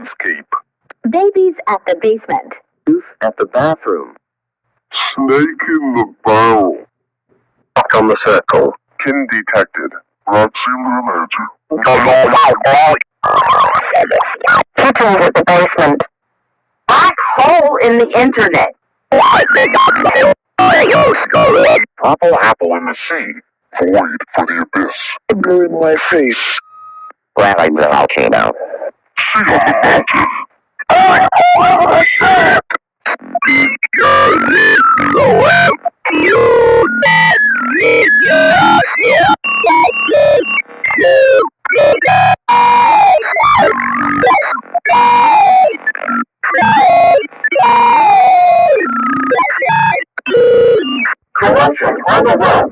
Escape. Babies at the basement. Youth at the bathroom. Snake in the barrel. Lock on the circle. Kin detected. Roxy Kittens at the basement. Black hole in the internet. Purple apple in the sea. Void for the abyss. Blue in my face. Rallying the volcano. Sea on the mountain. Oh, shit! Corruption on the run.